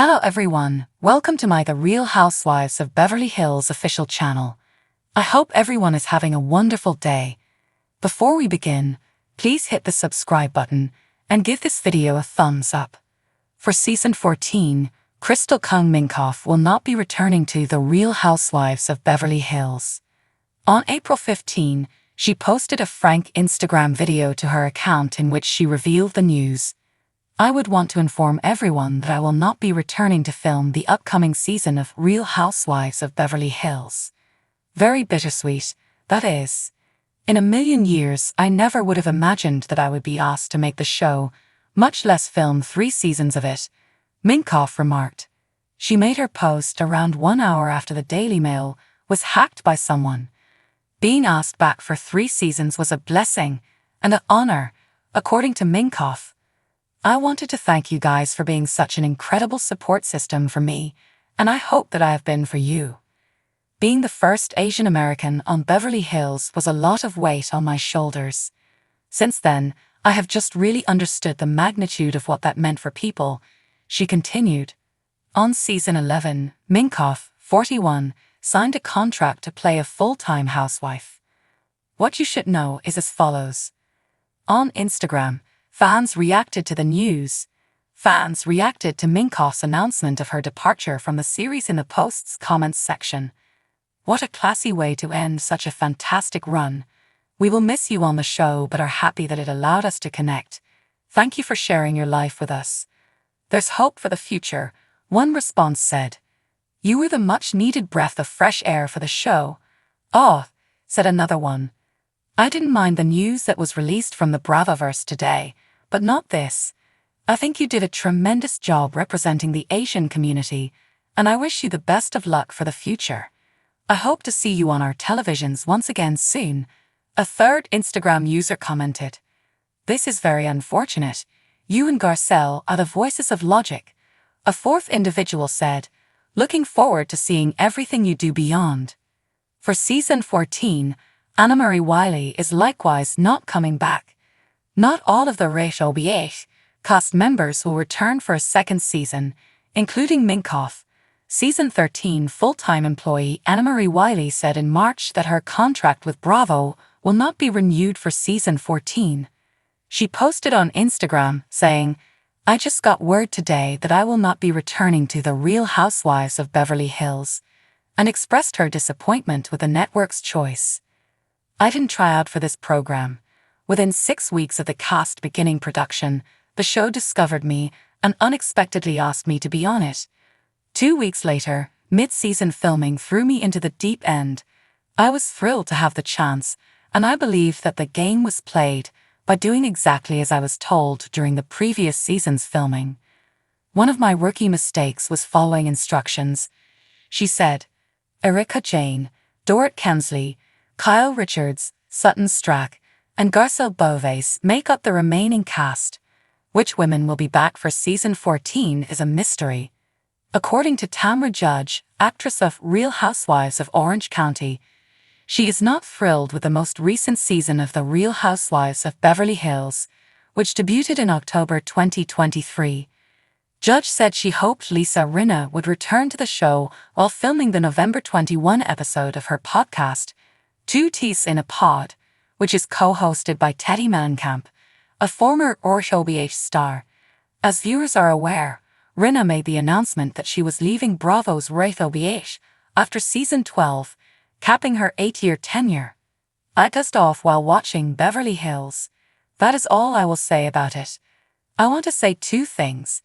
Hello everyone, welcome to my The Real Housewives of Beverly Hills official channel. I hope everyone is having a wonderful day. Before we begin, please hit the subscribe button and give this video a thumbs up. For season 14, Crystal Kung Minkoff will not be returning to The Real Housewives of Beverly Hills. On April 15, she posted a frank Instagram video to her account in which she revealed the news. I would want to inform everyone that I will not be returning to film the upcoming season of Real Housewives of Beverly Hills. Very bittersweet, that is. In a million years, I never would have imagined that I would be asked to make the show, much less film 3 seasons of it, Minkoff remarked. She made her post around 1 hour after the Daily Mail was hacked by someone. Being asked back for 3 seasons was a blessing and an honor, according to Minkoff. I wanted to thank you guys for being such an incredible support system for me, and I hope that I have been for you. Being the first Asian American on Beverly Hills was a lot of weight on my shoulders. Since then, I have just really understood the magnitude of what that meant for people, she continued. On season 11, Minkoff, 41, signed a contract to play a full-time housewife. What you should know is as follows. On Instagram, fans reacted to the news. Fans reacted to Minkoff's announcement of her departure from the series in the post's comments section. What a classy way to end such a fantastic run. We will miss you on the show but are happy that it allowed us to connect. Thank you for sharing your life with us. There's hope for the future, one response said. You were the much-needed breath of fresh air for the show. Oh, said another one. I didn't mind the news that was released from the Bravoverse today, but not this. I think you did a tremendous job representing the Asian community, and I wish you the best of luck for the future. I hope to see you on our televisions once again soon, a third Instagram user commented. This is very unfortunate. You and Garcelle are the voices of logic. A fourth individual said, looking forward to seeing everything you do beyond. For season 14, Anna-Marie Wiley is likewise not coming back. Not all of the RHOBH cast members will return for a second season, including Minkoff. Season 13 full-time employee Anna-Marie Wiley said in March that her contract with Bravo will not be renewed for season 14. She posted on Instagram saying, I just got word today that I will not be returning to The Real Housewives of Beverly Hills, and expressed her disappointment with the network's choice. I didn't try out for this program. Within 6 weeks of the cast beginning production, the show discovered me and unexpectedly asked me to be on it. 2 weeks later, mid-season filming threw me into the deep end. I was thrilled to have the chance, and I believed that the game was played by doing exactly as I was told during the previous season's filming. One of my rookie mistakes was following instructions, she said. Erica Jane, Dorrit Kensley, Kyle Richards, Sutton Strack, and Garcelle Beauvais make up the remaining cast. Which women will be back for season 14 is a mystery. According to Tamra Judge, actress of Real Housewives of Orange County, she is not thrilled with the most recent season of The Real Housewives of Beverly Hills, which debuted in October 2023. Judge said she hoped Lisa Rinna would return to the show while filming the November 21 episode of her podcast, Two Teas in a Pod, which is co-hosted by Teddy Mellencamp, a former RHOBH star. As viewers are aware, Rinna made the announcement that she was leaving Bravo's RHOBH after season 12, capping her 8-year tenure. I dozed off while watching Beverly Hills. That is all I will say about it. I want to say 2 things.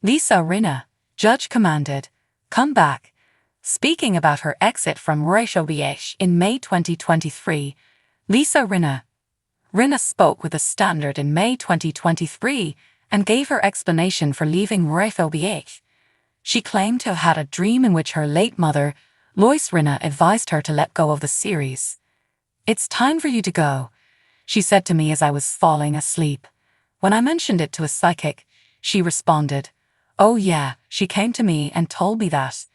Lisa Rinna, Judge commanded, come back. Speaking about her exit from RHOBH in May 2023, Lisa Rinna spoke with The Standard in May 2023 and gave her explanation for leaving RHOBH. She claimed to have had a dream in which her late mother, Lois Rinna, advised her to let go of the series. It's time for you to go, she said to me as I was falling asleep. When I mentioned it to a psychic, she responded, oh yeah, she came to me and told me that.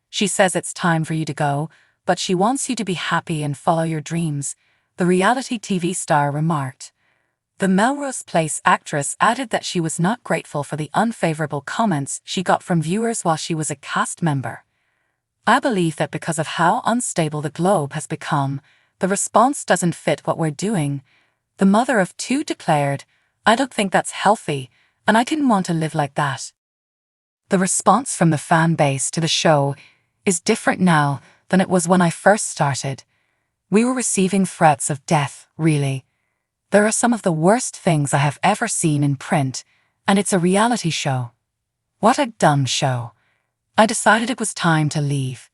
She says it's time for you to go, but she wants you to be happy and follow your dreams, the reality TV star remarked. The Melrose Place actress added that she was not grateful for the unfavorable comments she got from viewers while she was a cast member. I believe that because of how unstable the globe has become, the response doesn't fit what we're doing. The mother of two declared, "I don't think that's healthy, and I didn't want to live like that." The response from the fan base to the show is different now than it was when I first started. We were receiving threats of death, really. There are some of the worst things I have ever seen in print, and it's a reality show. What a dumb show. I decided it was time to leave.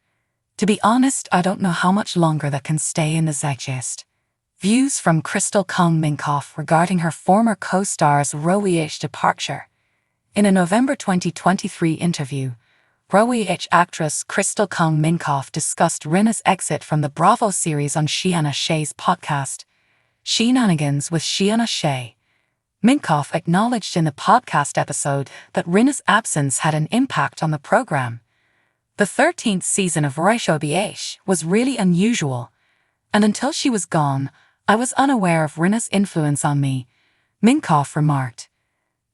To be honest, I don't know how much longer that can stay in the zeitgeist. Views from Crystal Kong Minkoff regarding her former co-star's RHOBH departure. In a November 2023 interview, RHOBH actress Crystal Kong Minkoff discussed Rinna's exit from the Bravo series on Shiana Shea's podcast, Shenanigans with Shiana Shea. Minkoff acknowledged in the podcast episode that Rinna's absence had an impact on the program. The 13th season of RHOBH was really unusual, and until she was gone, I was unaware of Rinna's influence on me, Minkoff remarked.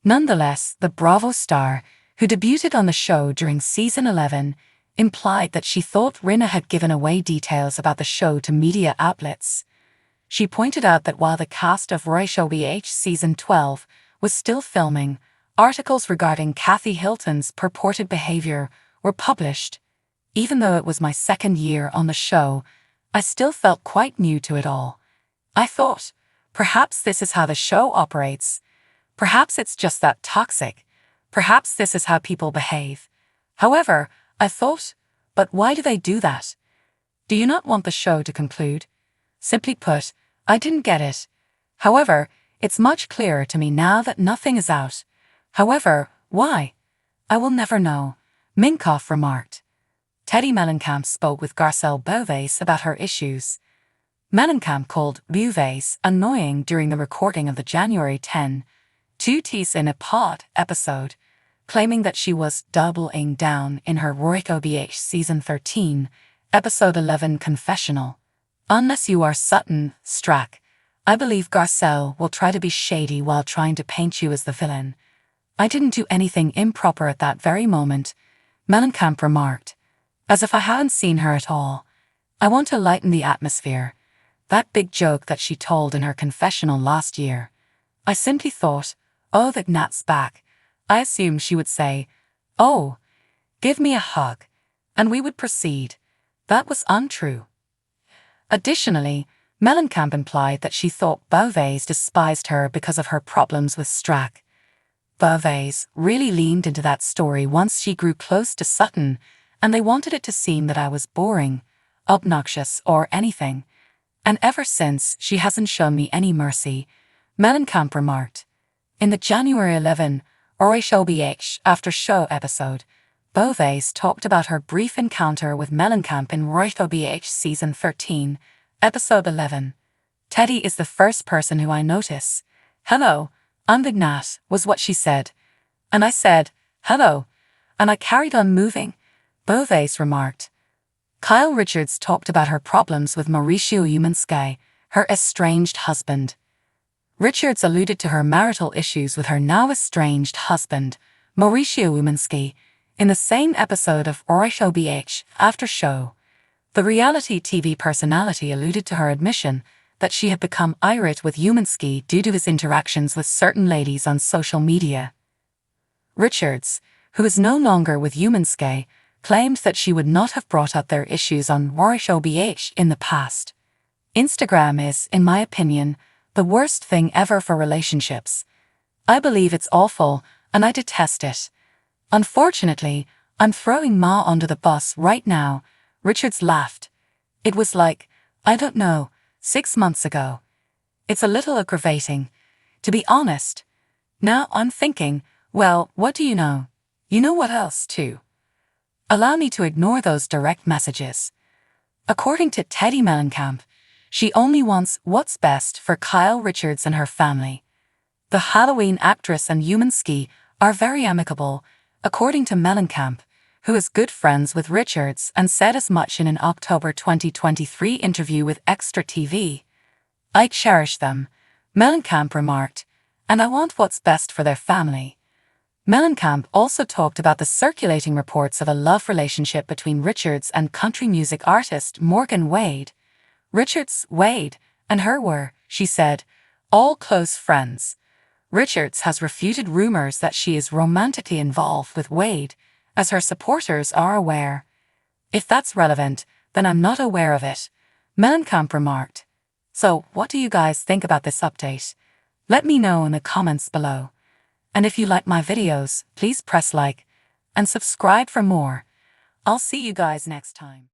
Nonetheless, the Bravo star, who debuted on the show during season 11, implied that she thought Rinna had given away details about the show to media outlets. She pointed out that while the cast of RHOBH season 12 was still filming, articles regarding Kathy Hilton's purported behavior were published. Even though it was my second year on the show, I still felt quite new to it all. I thought, perhaps this is how the show operates. Perhaps it's just that toxic. Perhaps this is how people behave. However, I thought, but why do they do that? Do you not want the show to conclude? Simply put, I didn't get it. However, it's much clearer to me now that nothing is out. However, why? I will never know, Minkoff remarked. Teddy Mellencamp spoke with Garcelle Beauvais about her issues. Mellencamp called Beauvais annoying during the recording of the January 10, 2 Teas in a Pod episode, claiming that she was doubling down in her RHOBH season 13, episode 11 confessional. Unless you are Sutton Strack, I believe Garcelle will try to be shady while trying to paint you as the villain. I didn't do anything improper at that very moment, Mellencamp remarked, as if I hadn't seen her at all. I want to lighten the atmosphere. That big joke that she told in her confessional last year. I simply thought, oh, that Nat's back. I assumed she would say, oh, give me a hug, and we would proceed. That was untrue. Additionally, Mellencamp implied that she thought Beauvais despised her because of her problems with Strack. Beauvais really leaned into that story once she grew close to Sutton, and they wanted it to seem that I was boring, obnoxious, or anything. And ever since, she hasn't shown me any mercy, Mellencamp remarked. In the January 11 RHOBH After Show episode, Beauvais talked about her brief encounter with Mellencamp in RHOBH season 13, episode 11. Teddy is the first person who I notice. Hello, I'm Big Nat, was what she said. And I said, hello, and I carried on moving, Beauvais remarked. Kyle Richards talked about her problems with Mauricio Umansky, her estranged husband. Richards alluded to her marital issues with her now estranged husband, Mauricio Umansky, in the same episode of RHOBH After Show. The reality TV personality alluded to her admission that she had become irate with Umansky due to his interactions with certain ladies on social media. Richards, who is no longer with Umansky, claimed that she would not have brought up their issues on RHOBH in the past. Instagram is, in my opinion, the worst thing ever for relationships. I believe it's awful, and I detest it. Unfortunately, I'm throwing Ma under the bus right now, Richards laughed. It was like, I don't know, 6 months ago. It's a little aggravating, to be honest. Now I'm thinking, well, what do you know? You know what else, too? Allow me to ignore those direct messages. According to Teddy Mellencamp, she only wants what's best for Kyle Richards and her family. The Halloween actress and Umansky are very amicable, according to Mellencamp, who is good friends with Richards and said as much in an October 2023 interview with Extra TV. I cherish them, Mellencamp remarked, "And I want what's best for their family." Mellencamp also talked about the circulating reports of a love relationship between Richards and country music artist Morgan Wade. Richards, Wade, and her were, she said, all close friends. Richards has refuted rumors that she is romantically involved with Wade, as her supporters are aware. "If that's relevant, then I'm not aware of it," Mellencamp remarked. So, what do you guys think about this update? Let me know in the comments below. And if you like my videos, please press like and subscribe for more. I'll see you guys next time.